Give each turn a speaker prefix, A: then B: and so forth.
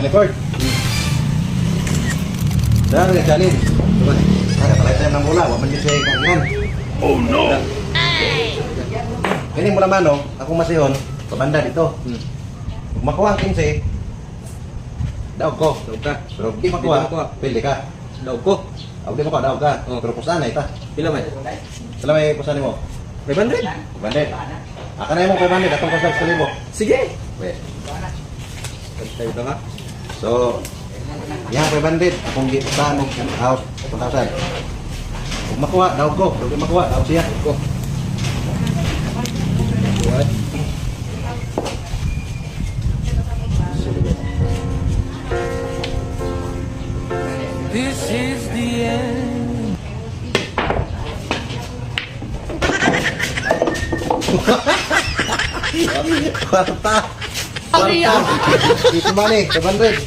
A: record. Dahil nga challenge. Diba? Nakapalay tayo ng bola. Huwag man din siya ikangan. Oh no! Ganyan mo naman, no? Akong masihon, pabanda dito. Kung makuha ang 15, daog ko.
B: Daog ka.
A: Pero di makuha, pili ka.
B: Daog ko.
A: Ako di makuha, daog ka.
B: Oh.
A: Pero pusan na ita.
B: Pila man?
A: Sala may pusan mo.
B: 500?
A: Bandit. Aka na yung 500, atong kasal sa libo.
B: Sige.
A: Weh.
B: Pagtayo ito ha.
A: So, yan 500. Akong gipusan mo, out, 1,000. Kung makuha, daog ko. Kung di makuha, daog siya.
B: Ko. What?
C: This is the end.
A: Kwarta. Kwarta. Dito ba ni? 500.